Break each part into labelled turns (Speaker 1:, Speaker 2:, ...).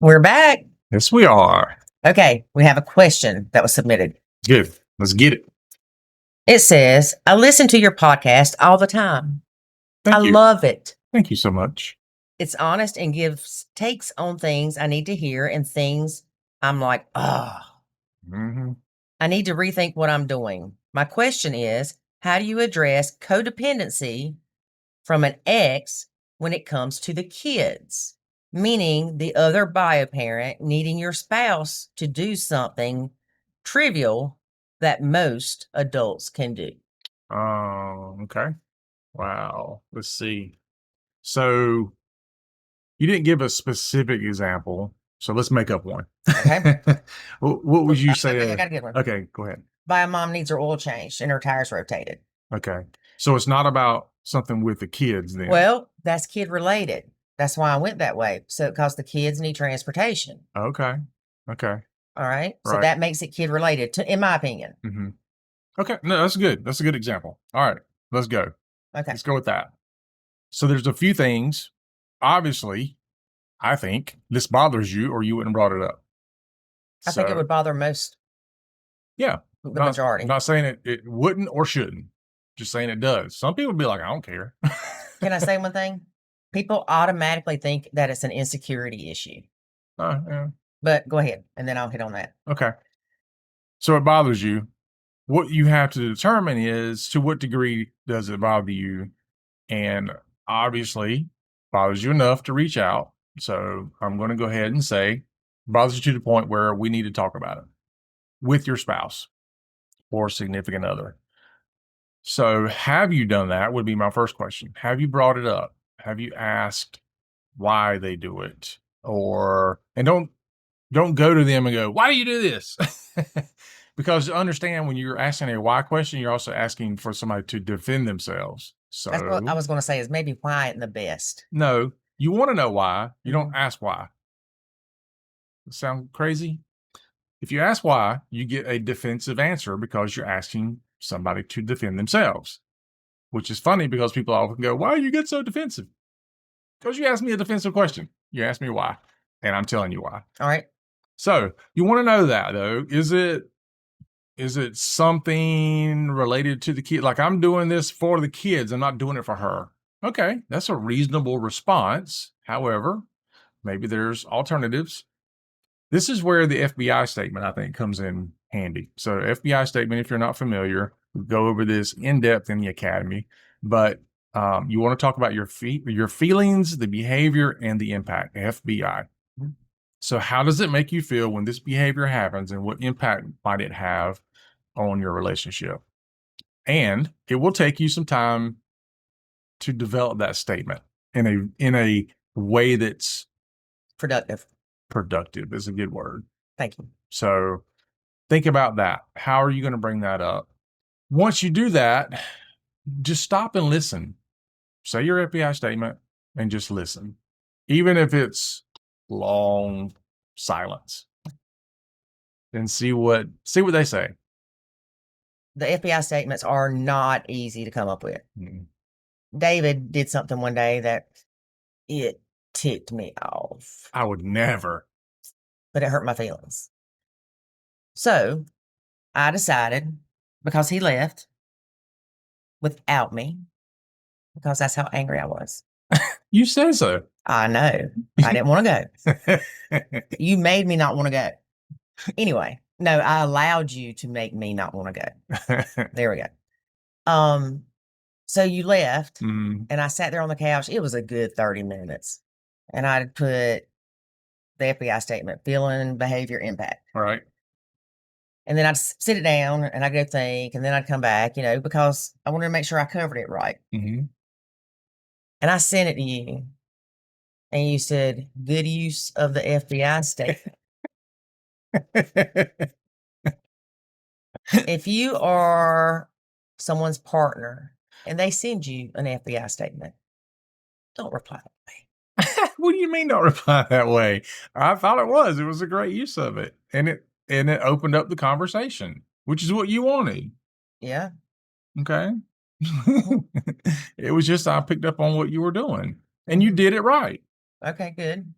Speaker 1: We're back.
Speaker 2: Yes, we are.
Speaker 1: Okay, we have a question that was submitted.
Speaker 2: Good. Let's get it.
Speaker 1: It says, I listen to your podcast all the time.
Speaker 2: Thank you.
Speaker 1: Love it.
Speaker 2: Thank you so much.
Speaker 1: It's honest and gives takes on things I need to hear and things I'm like,
Speaker 2: Mm-hmm.
Speaker 1: I need to rethink what I'm doing. My question is, how do you address codependency from an ex when it comes to the kids? Meaning the other bio parent needing your spouse to do something trivial that most adults can do.
Speaker 2: Okay. Wow. Let's see. So you didn't give a specific example, so let's make up one.
Speaker 1: Okay.
Speaker 2: What would you say?
Speaker 1: I got a good one.
Speaker 2: Okay, go ahead.
Speaker 1: Bio mom needs her oil changed and her tires rotated.
Speaker 2: Okay. So it's not about something with the kids then.
Speaker 1: Well, that's kid related. That's why I went that way. So because the kids need transportation.
Speaker 2: Okay. Okay.
Speaker 1: All right. So
Speaker 2: Right.
Speaker 1: that makes it kid related, in my opinion.
Speaker 2: Mm-hmm. Okay. No, that's good. That's a good example. All right. Let's go.
Speaker 1: Okay.
Speaker 2: Let's go with that. So there's a few things. Obviously, I think this bothers you or you wouldn't have brought it up.
Speaker 1: I think it would bother most.
Speaker 2: Yeah.
Speaker 1: The majority.
Speaker 2: I'm not saying it wouldn't or shouldn't. Just saying it does. Some people would be like, I don't care.
Speaker 1: Can I say one thing? People automatically think that it's an insecurity issue.
Speaker 2: Yeah.
Speaker 1: But go ahead, and then I'll hit on that.
Speaker 2: Okay. So it bothers you. What you have to determine is to what degree does it bother you? And obviously, bothers you enough to reach out. So I'm going to go ahead and say, bothers you to the point where we need to talk about it with your spouse or significant other. So have you done that would be my first question. Have you brought it up? Have you asked why they do it? And don't go to them and go, why do you do this? Because understand when you're asking a why question, you're also asking for somebody to defend themselves. So
Speaker 1: that's what I was going to say is maybe why isn't the best.
Speaker 2: No, you want to know why. You don't ask why. Sound crazy? If you ask why, you get a defensive answer because you're asking somebody to defend themselves, which is funny because people often go, why do you get so defensive? Because you asked me a defensive question. You asked me why, and I'm telling you why.
Speaker 1: All right.
Speaker 2: So you want to know that though. Is it something related to the kid? Like I'm doing this for the kids. I'm not doing it for her. Okay. That's a reasonable response. However, maybe there's alternatives. This is where the FBI statement, I think, comes in handy. So FBI statement, if you're not familiar, we'll go over this in depth in the academy, but you want to talk about your feelings, the behavior, and the impact, FBI. So how does it make you feel when this behavior happens and what impact might it have on your relationship? And it will take you some time to develop that statement in a way that's
Speaker 1: productive.
Speaker 2: Productive is a good word.
Speaker 1: Thank you.
Speaker 2: So think about that. How are you going to bring that up? Once you do that, just stop and listen. Say your FBI statement and just listen. Even if it's long silence. And see what they say.
Speaker 1: The FBI statements are not easy to come up with.
Speaker 2: Mm-hmm.
Speaker 1: David did something one day that it ticked me off.
Speaker 2: I would never.
Speaker 1: But it hurt my feelings. So I decided, because he left without me, because that's how angry I was.
Speaker 2: You said so.
Speaker 1: I know. I didn't want to go. You made me not want to go. Anyway, no, I allowed you to make me not want to go. There we go. So you left, and I sat there on the couch. It was a good 30 minutes. And I put the FBI statement, feeling, behavior, impact.
Speaker 2: Right.
Speaker 1: And then I'd sit it down, and I'd go think, and then I'd come back, because I wanted to make sure I covered it right.
Speaker 2: Mm-hmm.
Speaker 1: And I sent it to you. And you said, good use of the FBI statement. If you are someone's partner and they send you an FBI statement, don't reply that way.
Speaker 2: What do you mean don't reply that way? I thought it was a great use of it. And it opened up the conversation, which is what you wanted.
Speaker 1: Yeah.
Speaker 2: Okay. It was just, I picked up on what you were doing and you did it right.
Speaker 1: Okay, good.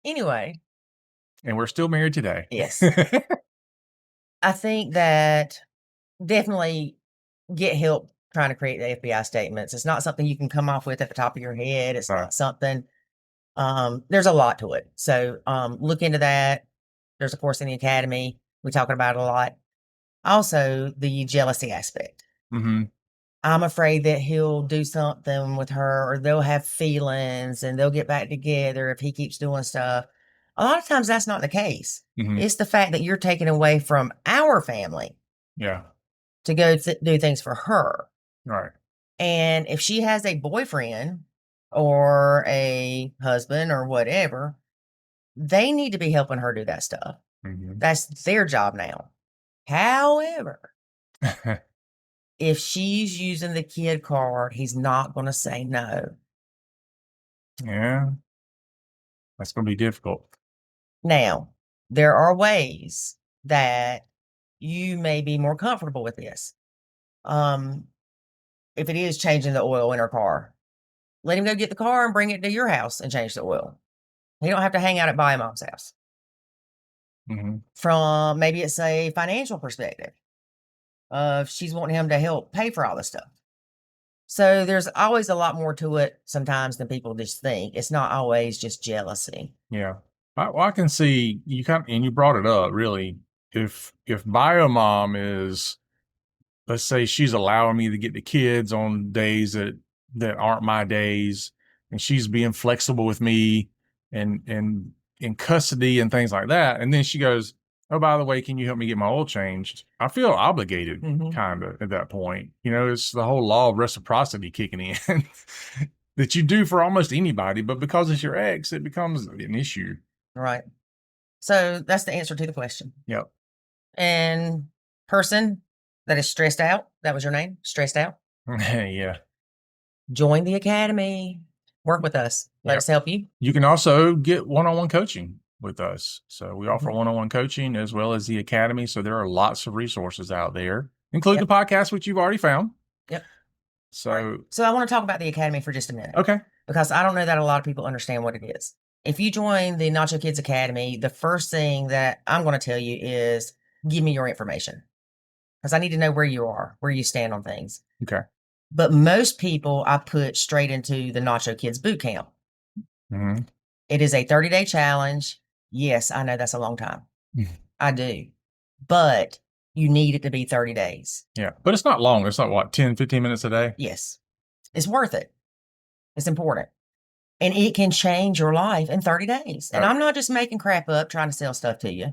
Speaker 1: Anyway,
Speaker 2: And we're still married today.
Speaker 1: Yes. I think that definitely get help trying to create the FBI statements. It's not something you can come off with at the top of your head. It's
Speaker 2: Right.
Speaker 1: not something, there's a lot to it. So look into that. There's a course in the academy. We talk about it a lot. Also, the jealousy aspect.
Speaker 2: Mm-hmm.
Speaker 1: I'm afraid that he'll do something with her or they'll have feelings and they'll get back together if he keeps doing stuff. A lot of times that's not the case.
Speaker 2: Mm-hmm.
Speaker 1: It's the fact that you're taking away from our family
Speaker 2: Yeah.
Speaker 1: to go do things for her.
Speaker 2: Right.
Speaker 1: And if she has a boyfriend or a husband or whatever, they need to be helping her do that stuff.
Speaker 2: Mm-hmm.
Speaker 1: That's their job now. However, if she's using the kid card, he's not going to say no.
Speaker 2: Yeah. That's going to be difficult.
Speaker 1: Now, there are ways that you may be more comfortable with this. If it is changing the oil in her car, let him go get the car and bring it to your house and change the oil. He don't have to hang out at my mom's house.
Speaker 2: Mm-hmm.
Speaker 1: From maybe it's a financial perspective of she's wanting him to help pay for all this stuff. So there's always a lot more to it sometimes than people just think. It's not always just jealousy.
Speaker 2: Yeah. I can see you and you brought it up really. If bio mom is, let's say she's allowing me to get the kids on days that aren't my days, and she's being flexible with me and in custody and things like that. And then she goes, "Oh, by the way, can you help me get my oil changed?" I feel obligated kind of at that point. It's the whole law of reciprocity kicking in that you do for almost anybody, but because it's your ex, it becomes an issue.
Speaker 1: Right. So that's the answer to the question.
Speaker 2: Yep.
Speaker 1: And person that is stressed out, that was your name? Stressed out?
Speaker 2: Yeah.
Speaker 1: Join the academy. Work with us. Let us help you.
Speaker 2: You can also get one-on-one coaching with us. So we offer one-on-one coaching as well as the academy. So there are lots of resources out there, including the podcast, which you've already found.
Speaker 1: Yep.
Speaker 2: So,
Speaker 1: right. So I want to talk about the academy for just a minute.
Speaker 2: Okay.
Speaker 1: Because I don't know that a lot of people understand what it is. If you join the Nacho Kids Academy, the first thing that I'm going to tell you is give me your information. Because I need to know where you are, where you stand on things.
Speaker 2: Okay.
Speaker 1: But most people I put straight into the Nacho Kids Boot Camp.
Speaker 2: Mm-hmm.
Speaker 1: It is a 30-day challenge. Yes, I know that's a long time. I do. But you need it to be 30 days.
Speaker 2: Yeah. But it's not long. It's not, what, 10, 15 minutes a day?
Speaker 1: Yes. It's worth it. It's important. And it can change your life in 30 days. And I'm not just making crap up trying to sell stuff to you.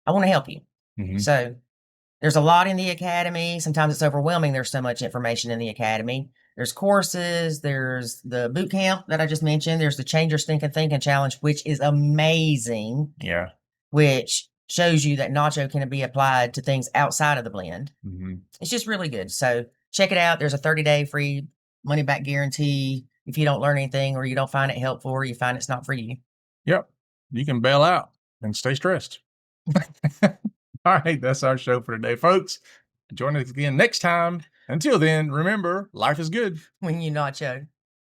Speaker 1: I want to help you.
Speaker 2: Mm-hmm.
Speaker 1: So there's a lot in the academy. Sometimes it's overwhelming. There's so much information in the academy. There's courses. There's the boot camp that I just mentioned. There's the Change Your Stinking Thinking Challenge, which is amazing.
Speaker 2: Yeah.
Speaker 1: Which shows you that Nacho can be applied to things outside of the blend.
Speaker 2: Mm-hmm.
Speaker 1: It's just really good. So check it out. There's a 30-day free money back guarantee. If you don't learn anything or you don't find it helpful or you find it's not for you.
Speaker 2: Yep. You can bail out and stay stressed. All right. That's our show for today, folks. Join us again next time. Until then, remember, life is good
Speaker 1: when you nacho.